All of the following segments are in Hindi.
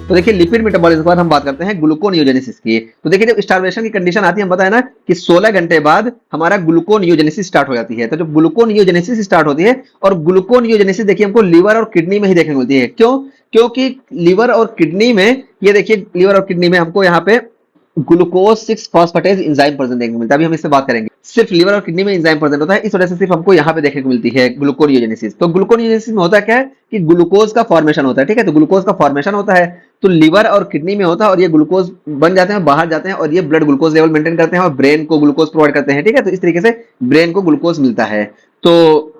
तो देखिए लिपिड मेटाबॉलिज्म के बाद हम बात करते हैं ग्लूकोनियोजेनेसिस की। तो देखिए जब स्टार्वेशन की कंडीशन आती है, हम बताया ना कि 16 घंटे बाद हमारा ग्लूकोनियोजेनेसिस स्टार्ट हो जाती है। तो जब ग्लूकोनियोजेनेसिस स्टार्ट होती है, और ग्लूकोनियोजेनेसिस देखिए हमको लीवर और किडनी में ही देखने को मिलती है। क्यों? क्योंकि लीवर और किडनी में, ये देखिए लीवर और किडनी में हमको यहाँ पे ग्लूकोज 6 फॉस्फेटेज एंजाइम प्रेजेंट देखने को मिलता है। अभी हम इससे बात करेंगे। सिर्फ लीवर और किडनी में एंजाइम प्रेजेंट होता है, इस वजह से सिर्फ हमको यहाँ पे देखने को मिलती है ग्लूकोनियोजेनेसिस। तो ग्लूकोनियोजेनेसिस में होता क्या है कि ग्लूकोज का फॉर्मेशन होता है, ठीक है। तो ग्लूकोज का फॉर्मेशन होता है, तो लीवर और किडनी में होता है, और ये ग्लूकोज बन जाते हैं, बाहर जाते हैं, और ये ब्लड ग्लूकोज लेवल मेंटेन करते हैं और ब्रेन को ग्लूकोज प्रोवाइड करते हैं, ठीक है। तो इस तरीके से ब्रेन को ग्लूकोज मिलता है। तो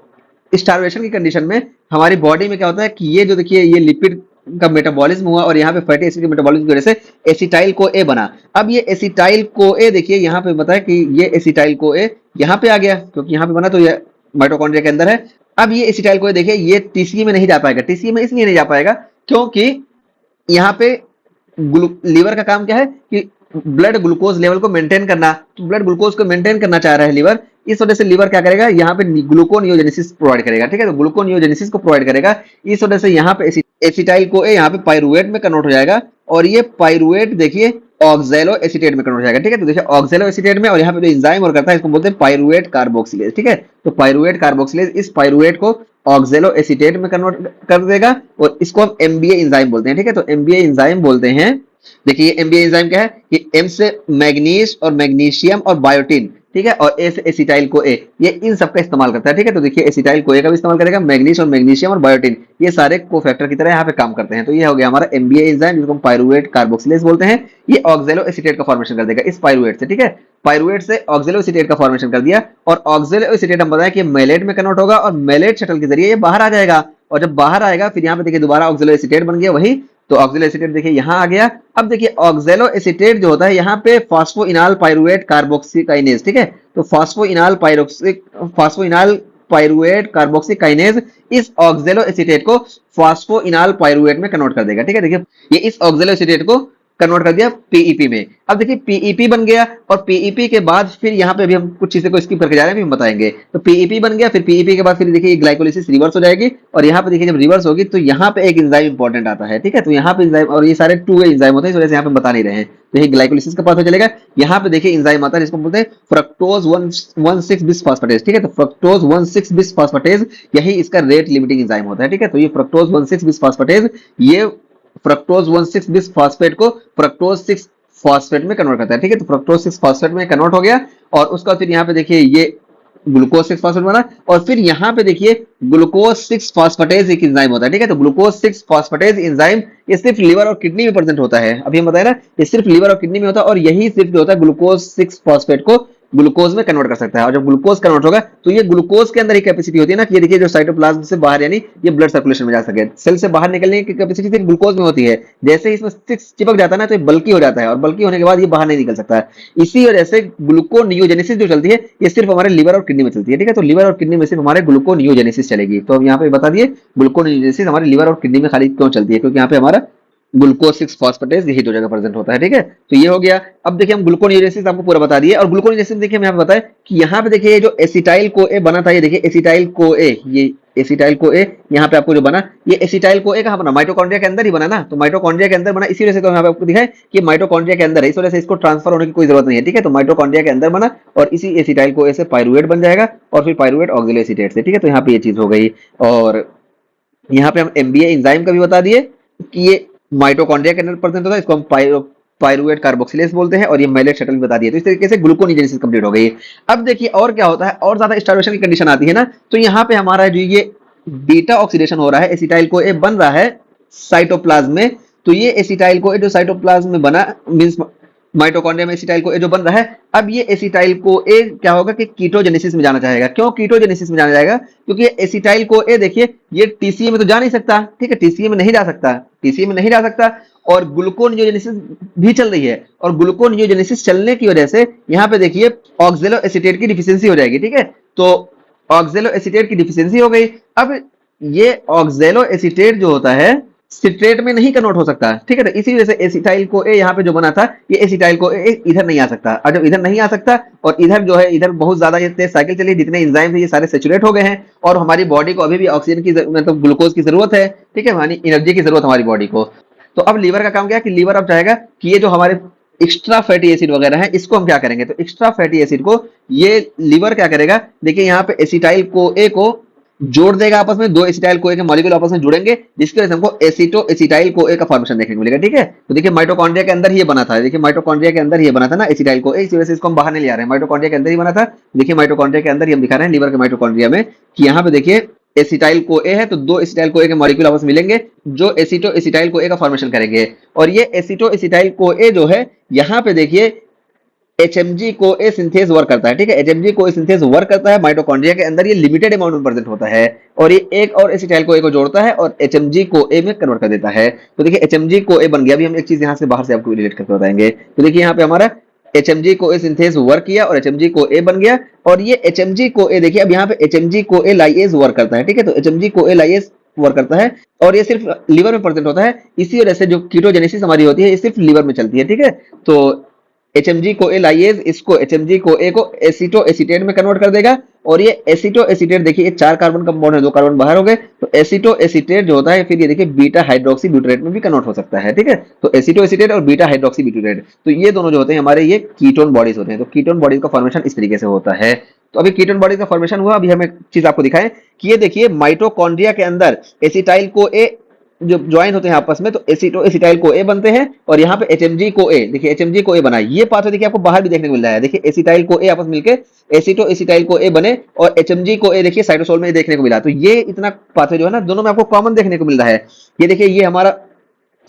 स्टार्वेशन की कंडीशन में हमारी बॉडी में क्या होता है कि ये जो देखिए ये लिपिड का मेटाबॉलिज्म हुआ, और यहाँ पे फैटी एसिड के मेटाबॉलिज्म की वजह से एसिटाइल को ए बना। अब ये एसिटाइल को ए देखिए यहाँ पे बताया कि ये एसिटाइल को ए यहाँ पे आ गया, क्योंकि यहाँ पे बना तो ये माइटोकॉन्ड्रिया के अंदर है। अब ये एसिटाइल को ए देखिए ये टीसीए में नहीं जा पाएगा। टीसीए में इसलिए नहीं जा पाएगा क्योंकि यहाँ पे लीवर का काम क्या है कि ब्लड ग्लूकोज लेवल को मेंटेन करना। तो ब्लड ग्लूकोज को मेंटेन करना चाह रहा है लीवर, इस वजह से लीवर क्या करेगा, यहाँ पे ग्लूकोनियोजेनेसिस प्रोवाइड करेगा, ठीक है। तो ग्लूकोनियोजेनेसिस को प्रोवाइड करेगा, इस वजह से यहाँ पे एसिटाइल को ए यहाँ पे पाइरुवेट में कन्वर्ट हो जाएगा, और ये पाइरुवेट देखिए ऑक्सैलो एसीटेट में कन्वर्ट हो जाएगा, ठीक है। तो देखिए ऑक्सैलो एसीटेट में, और यहाँ पे जो एंजाइम और करता है इसको बोलते हैं पाइरुवेट कार्बोक्सिलेज, ठीक है। तो पाइरुवेट कार्बोक्सिलेज इस पाइरुवेट को ऑक्सैलो एसीटेट में कन्वर्ट कर देगा, और इसको हम एमबीए एंजाइम बोलते हैं, ठीक है। तो एमबीए एंजाइम बोलते हैं। देखिए एमबीए एंजाइम क्या है कि एम से मैग्नीज और मैग्नीशियम और बायोटिन, ठीक है, और ए से एसिटाइल को ए, ये इन सब का इस्तेमाल करता है, ठीक है। तो देखिए एसिटाइल को ए का भी इस्तेमाल करेगा, मैग्नीज और मैग्नीशियम और बायोटिन, ये सारे कोफैक्टर की तरह यहाँ पे काम करते हैं। तो ये हो गया हमारा एमबीए एंजाइम, जिसको हम पाइरुवेट कार्बोक्सिलेज बोलते हैं। ये ऑक्सैलो एसीटेट का फॉर्मेशन कर देगा इस पाइरुवेट से, ठीक है। पाइरुवेट से ऑक्सैलो एसीटेट का फॉर्मेशन कर दिया, और ऑक्सैलो एसीटेट हम बताया कि मेलेट में कन्वर्ट होगा, और मेलेट शटल के जरिए ये बाहर आ जाएगा, और जब बाहर आएगा फिर यहाँ पे देखिए दोबारा ऑक्सैलो एसीटेट बन गया वही। तो ऑक्सैलो एसीटेट देखिए यहाँ आ गया। अब देखिए ऑक्सैलो एसीटेट जो होता है यहाँ पे फॉस्फोइनाल पाइरुवेट कार्बोक्सीकाइनेज, ठीक है। तो फॉस्फोइनाल पाइरुवेट कार्बोक्सीकाइनेज इस ऑक्सैलो एसीटेट को फॉस्फोइनाल पाइरुवेट में कन्वर्ट कर देगा, ठीक है। देखिए ये इस ऑक्सैलो एसीटेट को कन्वर्ट कर दिया पीईपी में। अब देखिए पीईपी बन गया, और पीईपी के बाद फिर यहाँ पे भी हम कुछ चीजें को स्किप करके जा रहे हैं, अभी हम बताएंगे। तो पीईपी बन गया, फिर पीईपी के बाद फिर देखिए ग्लाइकोलिसिस रिवर्स हो जाएगी, और यहाँ पे देखिए जब रिवर्स होगी तो यहाँ पे एक एंजाइम इंपॉर्टेंट आता है, ठीक है। तो यहाँ पे एंजाइम, और ये सारे 2 वे एंजाइम होते हैं, इस वजह से यहाँ पे बता नहीं रहे हैं। तो ये ग्लाइकोलिसिस का पाथ चलेगा। यहाँ पे देखिए एंजाइम आता है जिसको बोलते हैं फ्रक्टोज 1,6 बिसफॉस्फेटेज, ठीक है। तो फ्रक्टोज 1,6 बिसफॉस्फेटेज यही इसका रेट लिमिटिंग एंजाइम होता है, ठीक है। तो ये फ्रक्टोज 1,6 बिसफॉस्फेटेज, ये फ्रक्टोज 1,6 बिस फॉस्फेट को फ्रक्टोज 6 फॉस्फेट में कन्वर्ट करता है, ठीक है। तो फ्रक्टोज 6 फॉस्फेट में कन्वर्ट हो गया, और उसका फिर यहाँ पे देखिए ये ग्लूकोज 6 फॉस्फेट बना, और फिर यहाँ पे देखिए ग्लूकोज 6 फॉस्फेटेज एक एंजाइम होता है, ठीक है। तो ग्लूकोज 6 फॉस्फेटेज एंजाइम ये सिर्फ लीवर और किडनी में प्रेजेंट होता है। अभी हम बताए ना, ये सिर्फ लीवर और किडनी में होता है, और यही सिर्फ जो होता है ग्लूकोज 6 फॉस्फेट को ग्लूकोज में कन्वर्ट कर सकता है। और जब ग्लूकोज कन्वर्ट होगा तो ये ग्लूकोज के अंदर ही कैपेसिटी होती है ना, कि ये देखिए जो साइटोप्लाज्म से बाहर, यानी ये ब्लड सर्कुलेशन में जा सके, सेल से बाहर निकलने की कैपेसिटी सिर्फ ग्लूकोज में होती है। जैसे ही इसमें 6 चिपक जाता है ना, तो ये बल्की हो जाता है, और बल्की होने के बाद ये बाहर नहीं निकल सकता है। इसी वजह से ग्लूकोनियोजेनेसिस जो चलती है ये सिर्फ हमारे लिवर और किडनी में चलती है, ठीक है। तो लिवर और किडनी में सिर्फ हमारे ग्लूकोनियोजेनेसिस चलेगी। तो हम यहाँ पे बता दिए ग्लूकोनियोजेनेसिस हमारे लिवर और किडनी में खाली क्यों चलती है, क्योंकि यहाँ पे हमारा ग्लूकोज 6 फॉस्फेटेज यही 2 जगह प्रेजेंट होता है, ठीक है। तो ये हो गया। अब देखिए हम ग्लूकोनियोजेनेसिस आपको पूरा बता दिए, और ग्लूकोनियोजेनेसिस देखिए हम यहाँ पे बताए कि यहाँ पे देखिए जो एसिटाइल को ए बना था, ये देखिए एसिटाइल को ए, ये एसिटाइल को ए यहाँ पे आपको जो बना, ये एसिटाइल को ए कहाँ बना, माइटोकॉन्ड्रिया के अंदर ही बना ना। तो माइटोकॉन्ड्रिया के अंदर बना, इसी वजह से तो यहाँ पे आपको दिखा है कि माइटोकॉन्ड्रिया के अंदर है, इस वजह से इसको ट्रांसफर होने की कोई जरूरत नहीं है, ठीक है। तो माइटोकॉन्ड्रिया के अंदर बना, और इसी एसिटाइल को ए से पाइरुवेट बन जाएगा, और फिर पाइरुवेट ऑक्सैलो एसीटेट से, ठीक है। तो यहाँ पे ये चीज हो गई। और यहाँ पे हम एमबीए एंजाइम का भी बता दिए कि ये माइटोकॉन्ड्रिया के अंदर प्रेजेंट होता है, इसको हम पाइरुवेट कार्बोक्सिलेज बोलते हैं, और ये मेलेट शटल भी बता दिए। तो इस तरीके से ग्लूकोनियोजेनेसिस कंप्लीट हो गई। अब देखिए और क्या होता है, और ज्यादा स्टार्वेशन की कंडीशन आती है ना, तो यहाँ पे हमारा जो ये बीटा ऑक्सीडेशन हो रहा है, एसिटाइल को ए बन रहा है साइटोप्लाज्म में। तो ये एसिटाइल को ए जो साइटोप्लाज्म में बना, मींस माइटोकॉन्ड्रिया में एसिटाइल को ए जो बन रहा है, अब ये एसिटाइल को ए क्या होगा कि कीटोजेनेसिस में जाना चाहेगा। क्यों कीटोजेनेसिस में जाना जाएगा? क्योंकि एसिटाइल को ए देखिए ये टीसीए में तो जा नहीं सकता, ठीक है, टीसीए में नहीं जा सकता, टीसीए में नहीं जा सकता, और ग्लूकोनियोजेनेसिस भी चल रही है, और ग्लूकोनियोजेनेसिस चलने की वजह से यहाँ पे देखिए ऑक्सैलो एसीटेट की डिफिशियंसी हो जाएगी, ठीक है। तो ऑक्सैलो एसीटेट की डिफिशियंसी हो गई। अब ये ऑक्सैलो एसीटेट जो होता है सिट्रेट में नहीं कन्वर्ट हो सकता, ठीक है। तो इसी वजह से एसिटाइल को ए यहाँ पे जो बना था, ये एसिटाइल को ए इधर नहीं आ सकता, और जब इधर नहीं आ सकता और इधर जो है, इधर बहुत ज्यादा ये तेज साइकिल चली, जितने एंजाइम थे ये सारे सैचुरेट हो गए हैं, और हमारी बॉडी को अभी भी ऑक्सीजन की मतलब ग्लूकोज की जरूरत है, ठीक है, यानी एनर्जी की जरूरत हमारी बॉडी को। तो अब लीवर का काम क्या है कि लीवर अब चाहेगा कि ये जो हमारे एक्स्ट्रा फैटी एसिड वगैरह है इसको हम क्या करेंगे, तो एक्स्ट्रा फैटी एसिड को ये लीवर क्या करेगा, देखिए यहाँ पे एसिटाइल को ए को जोड़ देगा आपस में, दो एसिटाइल को ए के मॉलिक्यूल आपस में जुड़ेंगे, जिसकी वजह से हमको एसिटो एसिटाइल को ए का फॉर्मेशन देखने को मिलेगा। ठीक है, तो देखिए माइटोकॉन्ड्रिया के अंदर ही ये बना था, देखिए माइटोकॉन्ड्रिया के अंदर ही ये बना था ना एसिटाइल को ए, इस वजह से इसको हम बाहर नहीं ले आ रहे हैं, माइटोकॉन्ड्रिया के अंदर ही बना था। देखिए माइटोकॉन्ड्रिया के अंदर ही हम दिखा रहे हैं लीवर के माइटोकॉन्ड्रिया में कि यहाँ पे देखिए एसिटाइल को ए है, तो दो एसिटाइल को ए के मॉलिक्यूल आपस में मिलेंगे जो एसिटो एसिटाइल को ए का फॉर्मेशन करेंगे। और ये एसिटो एसिटाइल को ए जो है यहाँ पे देखिए एचएमजी को ए सिंथेज वर्क करता है। ठीक है, एचएमजी को ए सिंथेज वर्क करता है माइटोकॉन्ड्रिया के अंदर, ये लिमिटेड अमाउंट में प्रेजेंट होता है और ये एक और एसिटाइल को ए को जोड़ता है और एचएमजी को ए में कन्वर्ट कर देता है। तो देखिए एचएमजी को ए बन गया। अभी हम एक चीज यहाँ से बाहर से आपको रिलेट करके बताएंगे। तो देखिए यहाँ पे हमारा एचएमजी को ए सिंथेज वर्क किया और एचएमजी को ए बन गया, और ये एचएमजी को ए देखिए अब यहाँ पे एचएमजी को ए लाइएज वर्क करता है। ठीक है, तो एचएमजी को ए लाइएज वर्क करता है और ये सिर्फ लीवर में प्रेजेंट होता है। इसी वजह से जो कीटोजेनेसिस हमारी होती है ये सिर्फ लीवर में चलती है। ठीक है, तो एचएमजी को ए लाइएज इसको एचएमजी को ए को एसिटो एसिटेट में कन्वर्ट कर देगा, और ये एसिटो एसिटेट देखिए ये 4 कार्बन कंपाउंड है, 2 कार्बन बाहर हो गए, तो एसिटो एसिटेट जो होता है फिर ये देखिए बीटा हाइड्रोक्सी ब्यूटेरेट में भी कन्वर्ट हो सकता है। ठीक है, तो एसिटो एसिटेट और बीटा हाइड्रोक्सी ब्यूटेरेट, तो ये दोनों जो होते हैं हमारे ये कीटोन बॉडीज होते हैं। तो कीटोन बॉडीज का फॉर्मेशन इस तरीके से होता है। तो अभी कीटोन बॉडीज का फॉर्मेशन हुआ, अभी हम एक चीज आपको दिखाएं कि ये देखिए माइटोकॉन्ड्रिया के अंदर एसिटाइल को ए जो ज्वाइन होते हैं आपस में, तो एसिटो एसिटाइल को ए बनते हैं और यहाँ पे एचएमजी को ए, देखिए एचएमजी को ए बना, ये पाथवे देखिए आपको बाहर भी देखने को मिल रहा है। देखिए एसिटाइल को ए आपस मिलके एसिटो एसिटाइल को ए बने और एचएमजी को ए देखिए साइटोसोल में देखने को मिला। तो ये इतना पाथवे जो है ना दोनों में आपको कॉमन देखने को मिल रहा है। ये देखिए ये हमारा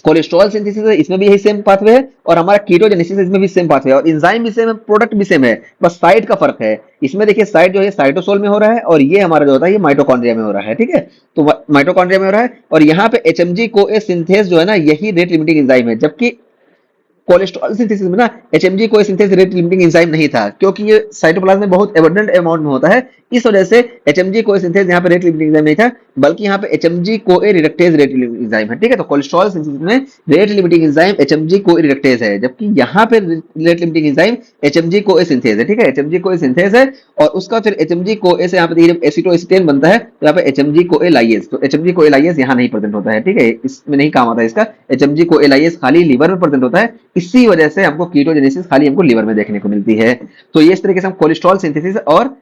कोलेस्ट्रॉल सिंथेसिस है, इसमें भी यही सेम पाथवे है, और हमारा कीटोजेनेसिस इसमें भी सेम पाथवे है, और एंजाइम भी सेम है, प्रोडक्ट भी सेम है, बस साइट का फर्क है। इसमें देखिए साइट जो है साइटोसोल में हो रहा है और ये हमारा जो होता है ये माइटोकॉन्ड्रिया में हो रहा है। ठीक है, तो माइटोकॉन्ड्रिया में हो रहा है और यहाँ पे एचएमजी को ए सिंथेज जो है ना यही रेट लिमिटिंग एंजाइम है, जबकि कोलेस्ट्रॉल सिंथेसिस में ना एचएमजी को सिंथेसिस रेट लिमिटिंग एंजाइम नहीं था, क्योंकि ये साइटोप्लाज्म में बहुत एबंडेंट अमाउंट में होता है, इस वजह से एचएमजी को सिंथेसिस यहाँ पे रेट लिमिटिंग एंजाइम नहीं था, बल्कि यहाँ पे एचएमजी को ए रिडक्टेज रेट लिमिटिंग एंजाइम है। ठीक है, तो कोलेस्ट्रॉल सिंथेसिस में रेट लिमिटिंग एंजाइम एचएमजी को ए रिडक्टेज है, जबकि यहाँ पे रेट लिमिटिंग एंजाइम एचएमजी को ए सिंथेज है। ठीक है, एचएमजी को ए सिंथेज है और उसका फिर एचएमजी को ए से यहाँ पे देखिए जब एसिटो एसिटेन बनता है तो यहाँ पे एचएमजी को ए लाइएज, तो एचएमजी को ए लाइएज यहाँ नहीं प्रेजेंट होता है। ठीक है, इसमें नहीं काम आता है इसका, एचएमजी को ए लाइएज खाली लीवर में प्रेजेंट होता है, इसी वजह से हमको कीटोजेनेसिस खाली हमको लीवर में देखने को मिलती है। तो ये इस तरीके से हम कोलेस्ट्रॉल सिंथेसिस और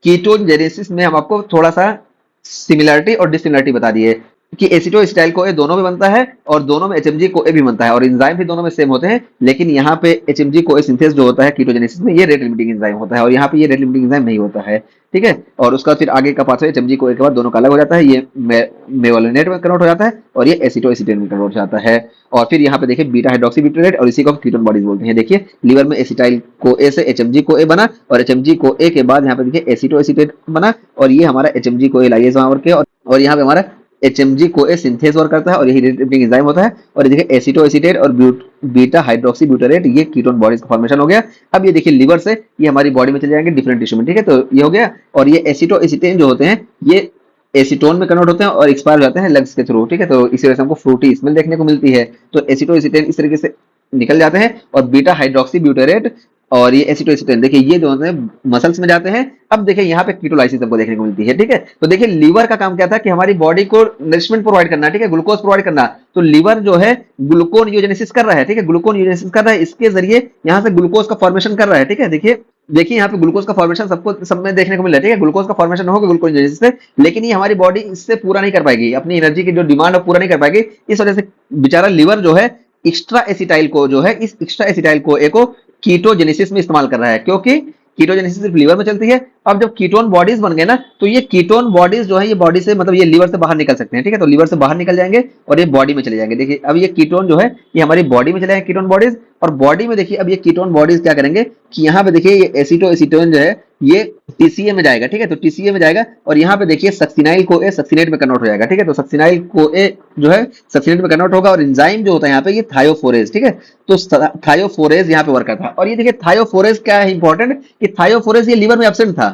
कीटोजेनेसिस में हम आपको थोड़ा सा सिमिलरिटी और डिसिमिलरिटी बता दिए कि एसिटो एसिटाइल को ए दोनों में बनता है और दोनों में एचएमजी को ए भी बनता है और एंजाइम भी दोनों में सेम होते हैं, लेकिन यहाँ पे एचएमजी को ए सिंथेस जो होता है कीटोजेनेसिस में ये रेट लिमिटिंग एंजाइम होता है और यहाँ पे ये रेट लिमिटिंग एंजाइम नहीं होता है। ठीक है, और उसका फिर आगे का पाथवे एचएमजी को ए के बाद दोनों का अलग हो जाता है, ये मेवालिनेट में कन्वर्ट हो जाता है और ये एसिटो एसिटेट में कन्वर्ट हो जाता है। और फिर यहाँ पे देखिए बीटा हाइड्रोक्सी ब्यूटेरेट और इसी को कीटोन बॉडीज बोलते हैं। देखिए लीवर में एसिटाइल को ए से एचएमजी को ए बना और एचएमजी को ए के बाद यहाँ पे देखिए एसिटो एसिटेट बना और ये हमारा एचएमजी को ए लाइएज वहां वर्क किया और यहाँ पे हमारा एचएमजी को ए सिंथेज वर्क करता है और यही रेट लिमिटिंग एंजाइम होता है। और देखिए एसिटो एसिटेट और बीटा हाइड्रोक्सी ब्यूटेरेट ये कीटोन बॉडीज का फॉर्मेशन हो गया। अब ये देखिए लीवर से ये हमारी बॉडी में चले जाएंगे डिफरेंट टिश्यू में। ठीक है, तो ये हो गया और ये एसिटो एसिटेन जो होते हैं ये एसीटोन में कन्वर्ट होते हैं और एक्सपायर हो जाते हैं लंग्स के थ्रू। ठीक है, तो इसी वजह से हमको फ्रूटी स्मेल देखने को मिलती है। तो एसिटो एसिटेन इस तरीके से निकल जाते हैं और बीटा हाइड्रोक्सी ब्यूटेरेट और ये एसिटो एसिटेन देखिए ये जो होते हैं मसल्स में जाते हैं। अब देखिए यहाँ पे कीटोलाइसिस हमको देखने को मिलती है। ठीक है, तो देखिए लीवर का काम क्या था कि हमारी बॉडी को नरिशमेंट प्रोवाइड करना, ठीक है, ग्लूकोज प्रोवाइड करना। तो लीवर जो है ग्लूकोनियोजेनेसिस कर रहा है। ठीक है, ग्लूकोनियोजेनेसिस कर रहा है, इसके जरिए यहाँ से ग्लूकोज का फॉर्मेशन कर रहा है। ठीक है, देखिए यहाँ पे ग्लूकोज का फॉर्मेशन सबको सब में देखने को मिल रहा है। ठीक है, ग्लूकोज का फॉर्मेशन होगा ग्लूकोनियोजेनेसिस से, लेकिन ये हमारी बॉडी इससे पूरा नहीं कर पाएगी, अपनी एनर्जी की जो डिमांड है पूरा नहीं कर पाएगी। इस वजह से बेचारा लीवर जो है एक्स्ट्रा एसिटाइल को जो है इस एक्स्ट्रा एसिटाइल को ए को कीटोजेनेसिस में इस्तेमाल कर रहा है, क्योंकि कीटोजेनेसिस सिर्फ लीवर में चलती है। अब जब कीटोन बॉडीज बन गए ना तो ये कीटोन बॉडीज जो है ये बॉडी से मतलब ये लीवर से बाहर निकल सकते हैं। ठीक है, तो लीवर से बाहर निकल जाएंगे और ये बॉडी में चले जाएंगे। देखिए अब ये कीटोन जो है ये हमारी बॉडी में चले जाएंगे कीटोन बॉडीज, और बॉडी में देखिए अब ये कीटोन बॉडीज क्या करेंगे कि यहाँ पे देखिए ये एसिटो एसिटोन जो है ये टीसीए में जाएगा। ठीक है, तो टीसीए में जाएगा और यहाँ पे देखिए सक्सिनाइल को ए सक्सिनेट में कन्वर्ट हो जाएगा। ठीक है, तो सक्सिनाइल को ए जो है सक्सिनेट में कन्वर्ट होगा और एंजाइम जो होता है यहाँ पे ये थायोफोरेज। ठीक है, तो थायोफोरेज यहाँ पे वर्क करता है। और ये देखिए थायोफोरेज क्या है इंपॉर्टेंट कि थायोफोरेज ये लीवर में एब्सेंट था,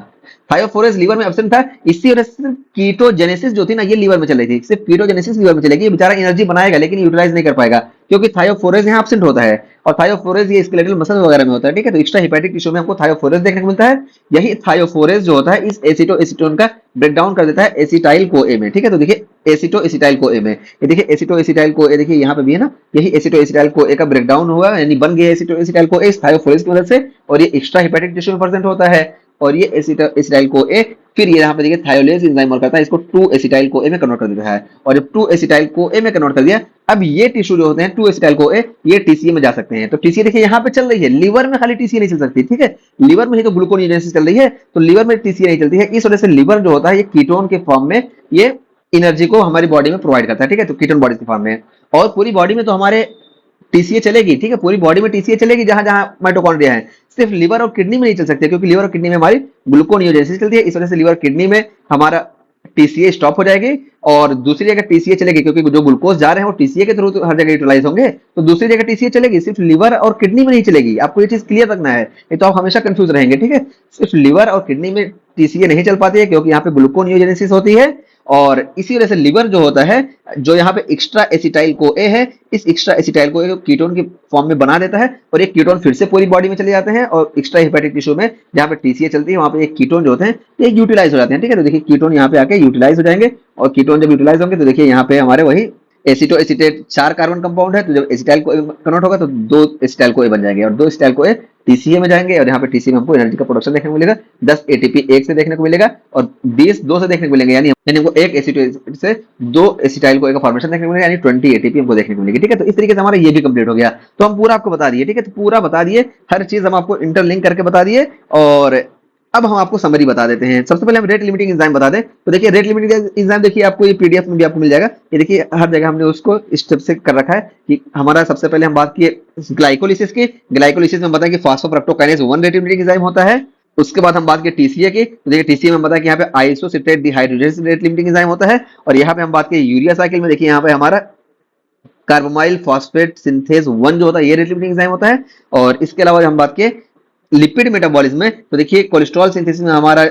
थायोफोरेज लीवर में एब्सेंट था, इसी वजह से कीटोजेनेसिस जो थी ना ये लीवर में चल रही थी। सिर्फ कीटोजेनेसिस लीवर में चलेगी, ये बेचारा एनर्जी बनाएगा लेकिन यूटिलाइज नहीं कर पाएगा क्योंकि थायोफोरेज यहाँ एब्सेंट होता है। और थायोफोरेज ये स्केलेटल मसल वगैरह में होता है, ठीक है। तो एक्स्ट्रा हेपेटिक टिश्यू में हमको थायोफोरेज देखने को मिलता है। यही थायोफोरेज जो होता है इस एसिटो एसीटोन का ब्रेक डाउन कर देता है एसिटाइल को ए में, ठीक है। तो देखिए एसिटो एसिटाइल को ए में, ये देखिए एसिटो एसिटाइल को ए, देखिए यहाँ पे भी है ना, यही एसिटो एसिटाइल को ए का ब्रेक डाउन हुआ, यानी बन गया एसिटो एसिटाइल को ए थायोफोरेज की मदद से, और ये एक्स्ट्रा हेपेटिक टिश्यू में प्रेजेंट होता है। और ये एसिटाइल को ए फिर ये यहाँ पे देखिए थायोलेज एंजाइम और करता है, इसको 2 एसिटाइल को ए में कन्वर्ट कर देता है। और जब 2 एसिटाइल को ए में कन्वर्ट कर दिया, अब ये टिश्यू जो होते हैं 2 एसिटाइल को ए, ये टीसीए में जा सकते हैं। तो टीसीए देखिए यहाँ पे चल रही है, लीवर में खाली टीसीए नहीं चल सकती, ठीक है। लीवर में ही तो ग्लूकोनियोजेनेसिस चल रही है, तो लीवर में टीसीए नहीं चलती है। इस वजह से लीवर जो होता है ये कीटोन के फॉर्म में ये एनर्जी को हमारी बॉडी में प्रोवाइड करता है, ठीक है। तो कीटोन बॉडीज के फॉर्म में, और पूरी बॉडी में तो हमारे टीसीए चलेगी, ठीक है। पूरी बॉडी में टीसीए चलेगी जहां जहां माइटोकॉन्ड्रिया है, सिर्फ लिवर और किडनी में नहीं चल सकती, क्योंकि लिवर और किडनी में हमारी ग्लूकोनियोजेनेसिस चलती है। इस वजह से लिवर किडनी में हमारा टीसीए स्टॉप हो जाएगी, और दूसरी जगह टीसीए चलेगी, क्योंकि जो ग्लूकोज जा रहे हैं वो टीसीए के थ्रू तो हर जगह यूटिलाइज होंगे, तो दूसरी जगह टीसीए चलेगी, सिर्फ लिवर और किडनी में नहीं चलेगी। आपको ये चीज क्लियर रखना है, ये तो आप हमेशा कंफ्यूज रहेंगे, ठीक है। सिर्फ लिवर और किडनी में टीसीए नहीं चल पाती है, क्योंकि यहाँ पे ग्लूकोनियोजेनेसिस होती है। और इसी वजह से लिवर जो होता है, जो यहाँ पे एक्स्ट्रा एसिटाइल को ए है, इस एक्स्ट्रा एसिटाइल को ए कीटोन के फॉर्म में बना देता है, और एक कीटोन फिर से पूरी बॉडी में चले जाते हैं, और एक्स्ट्रा हेपेटिक टिश्यू में जहाँ पे टीसीए चलती है वहां पे एक कीटोन जो होते हैं ये यूटिलाइज हो जाते हैं, ठीक है। तो देखिए कीटोन यहाँ पे आके यूटिलाइज हो जाएंगे, और कीटोन जब यूटिलाइज होंगे तो देखिए यहाँ पे हमारे वही एसिटो एसिटेट 4 कार्बन कंपाउंड है, तो जब एसिटाइल को कन्वर्ट होगा तो 2 एसिटाइल को ए बन जाएंगे, और 2 एसिटाइल को ए टीसीए में जाएंगे, और यहाँ पे टीसीए में हमको एनर्जी का प्रोडक्शन देखने को मिलेगा। 10 एटीपी एक से देखने को मिलेगा, और 20 2 से देखने को मिलेंगे, यानी हमको एक एसिटो से 2 एसिटाइल को ए का फॉर्मेशन देखने को मिलेगा, यानी 20 एटीपी हमको देखने को मिलेगी, ठीक है। तो इस तरीके से हमारा ये भी कंप्लीट हो गया। तो हम पूरा आपको बता दिए, ठीक है। तो पूरा बता दिए, हर चीज हम आपको इंटरलिंक करके बता दिए। और अब हम आपको समरी बता देते हैं। सबसे पहले हम रेट लिमिटिंग एंजाइम बता दें, तो देखिए रेट लिमिटिंग एंजाइम देखिए आपको ये पीडीएफ में भी आपको मिल जाएगा। ये देखिए हर जगह हमने उसको स्टेप से कर रखा है कि हमारा सबसे पहले हम बात किए ग्लाइकोलिसिस की। ग्लाइकोलिसिस में बताया कि फॉस्फोफ्रक्टोकाइनेज 1 रेट लिमिटिंग एंजाइम होता है। उसके बाद हम बात किए टीसीए की, तो देखिए टीसीए में बताया कि यहाँ पे isocitrate dehydrogenase rate limiting enzyme होता है। और यहाँ पे हम बात किए यूरिया साइकिल में, देखिए यहाँ पे हमारा कार्बोमाइल फॉस्फेट सिंथेज 1 जो होता है ये रेट लिमिटिंग एंजाइम होता है। और इसके अलावा हम बात किए लिपिड मेटाबॉलिज्म में, तो देखिए कोलेस्ट्रॉल सिंथेसिस में हमारा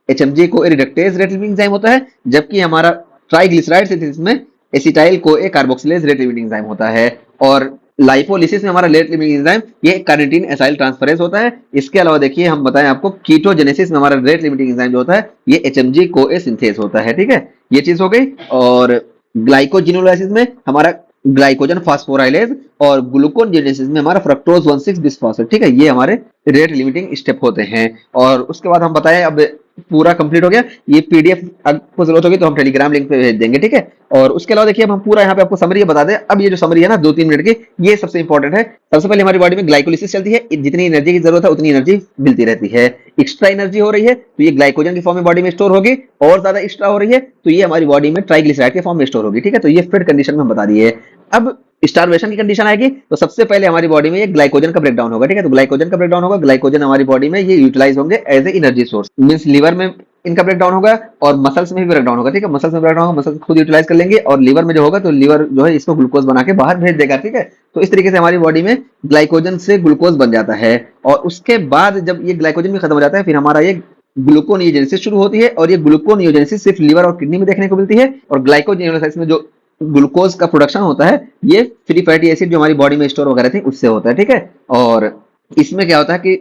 एचएमजी को रिडक्टेज रेट लिमिटिंग एंजाइम होता है, जबकि हमारा ट्राइग्लिसराइड सिंथेसिस में acetyl co carboxylase rate limiting enzyme होता है। और लाइपोलिसिस में हमारा रेट लिमिटिंग एंजाइम ये कार्निटीन एसाइल ट्रांसफरेज होता है। इसके अलावा देखिए हम बताएं आपको कीटोजेनेसिस में हमारा रेट लिमिटिंग एंजाइम जो होता है ये एचएमजी को सिंथेज होता है, ठीक है। ये चीज हो गई। और ग्लाइकोजिनोलाइसिस में हमारा ग्लाइकोजन फास्फोराइलेज, और ग्लूकोनेजेनेसिस में हमारा फ्रक्टोज 1,6 बिस्फॉस्फेट, ठीक है। ये हमारे रेट लिमिटिंग स्टेप होते हैं। और उसके बाद हम बताएं, अब पूरा कंप्लीट हो गया। ये पीडीएफ आपको जरूरत होगी तो हम टेलीग्राम लिंक पे भेज देंगे, ठीक है। और उसके अलावा देखिए अब हम पूरा यहाँ पे आपको समरी बता दें। अब ये जो समरी है ना 2-3 मिनट की, ये सबसे इंपॉर्टेंट है। सबसे पहले हमारी बॉडी में ग्लाइकोलिसिस चलती है, जितनी एनर्जी की जरूरत है उतनी एनर्जी मिलती रहती है। एक्स्ट्रा एनर्जी हो रही है तो ये ग्लाइकोजन की फॉर्म में बॉडी में स्टोर होगी, और ज्यादा एक्स्ट्रा हो रही है तो ये हमारी बॉडी में ट्राइग्लिसराइड के फॉर्म में स्टोर होगी, ठीक है। तो ये फिट कंडीशन में हम बता दिए। अब स्टारवेशन की कंडीशन आएगी तो सबसे पहले हमारी बॉडी में ये ग्लाइकोजन का ब्रेकडाउन होगा, ठीक है। तो ग्लाइकोजन का ब्रेकडाउन होगा, ग्लाइकोजन हमारी बॉडी में ये यूटिलाइज होंगे as a energy source, means liver में इनका ब्रेकडाउन होगा, और मसल्स में भी ब्रेकडाउन होगा, ठीक है। मसल्स में ब्रेकडाउन होगा, मसल्स खुद यूटिलाइज कर लेंगे, और लिवर में जो होगा तो लिवर जो है इसको ग्लूकोज बना के बाहर भेज देगा, ठीक है। तो इस तरीके से हमारी बॉडी में ग्लाइकोजन से ग्लूकोज बन जाता है। और उसके बाद जब ये ग्लाइकोजन भी खत्म हो जाता है, फिर हमारा ये ग्लूकोनियोजेनेसिस शुरू होती है, और ये ग्लूकोनियोजेनेसिस सिर्फ लिवर और किडनी में देखने को मिलती है। और ग्लाइकोजिनोलाइसिस में जो ग्लूकोज का प्रोडक्शन होता है ये फ्री फैटी एसिड जो हमारी बॉडी में स्टोर वगैरह थी उससे होता है, ठीक है। और इसमें क्या होता है कि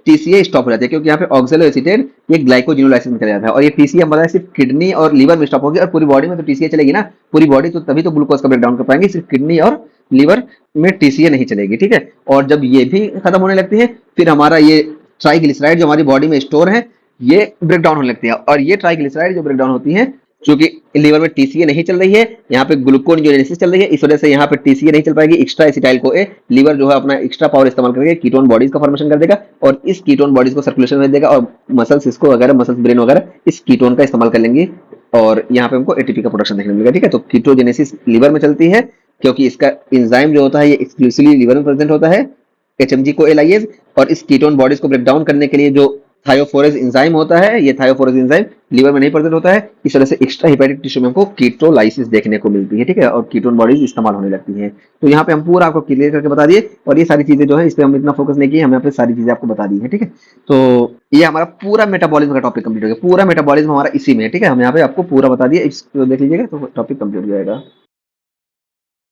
टीसीए स्टॉप हो जाती है, क्योंकि यहाँ पे ऑक्सैलो एसीटेट ये ग्लाइकोजिनोलाइसिस में चला जाता है। और ये टीसीए हम बताया सिर्फ किडनी और लीवर में स्टॉप होगी, और पूरी बॉडी में तो टीसीए चलेगी ना, पूरी बॉडी तो तभी तो ग्लूकोज का ब्रेकडाउन कर पाएंगे, सिर्फ किडनी और लीवर में टीसीए नहीं चलेगी, ठीक है। और जब ये भी खत्म होने लगती है, फिर हमारा ये ट्राइग्लिसराइड जो हमारी बॉडी में स्टोर है ये ब्रेकडाउन होने लगती है। और ये ट्राइग्लिसराइड जो ब्रेकडाउन होती है, क्योंकि लीवर में टीसीए नहीं चल रही है, यहाँ पे ग्लूकोनियोजेनेसिस चल रही है, इस वजह से यहाँ पे टीसीए नहीं चल पाएगी। एक्स्ट्रा एसिटाइल को लीवर जो है अपना एक्स्ट्रा पावर इस्तेमाल करके कीटोन बॉडीज का फॉर्मेशन कर देगा, और इस कीटोन बॉडीज को सर्कुलेशन में देगा, और मसल्स इसको वगैरह मसल्स ब्रेन वगैरह इस कीटोन का इस्तेमाल कर लेंगे, और यहाँ पे हमको एटीपी का प्रोडक्शन देखने को मिलेगा, ठीक है। तो कीटोजेनेसिस लीवर में चलती है, क्योंकि इसका एंजाइम जो होता है ये एक्सक्लूसिवली लीवर में प्रेजेंट होता है, एचएमजी को एलाइएज। और इस कीटोन बॉडीज को ब्रेक डाउन करने के लिए जो थायोफोरेज एंजाइम होता है, ये थायोफोरेज एंजाइम लीवर में नहीं प्रेजेंट होता है, इस वजह से एक्स्ट्रा हेपेटिक टिश्यू में हमको कीटोलाइसिस देखने को मिलती है, ठीक है। और कीटोन बॉडीज इस्तेमाल होने लगती हैं। तो यहाँ पे हम पूरा आपको क्लियर करके बता दिए, और ये सारी चीजें जो है इस पे हम इतना फोकस नहीं किए, हम यहाँ पे सारी चीजें आपको बता दी है, ठीक है। तो ये हमारा पूरा मेटाबॉलिज्म का टॉपिक कंप्लीट हो गया। पूरा मेटाबॉलिज्म हमारा इसी में है, ठीक है। हम यहाँ पे आपको पूरा बता दिए, इसको देख लीजिएगा तो टॉपिक कंप्लीट हो जाएगा।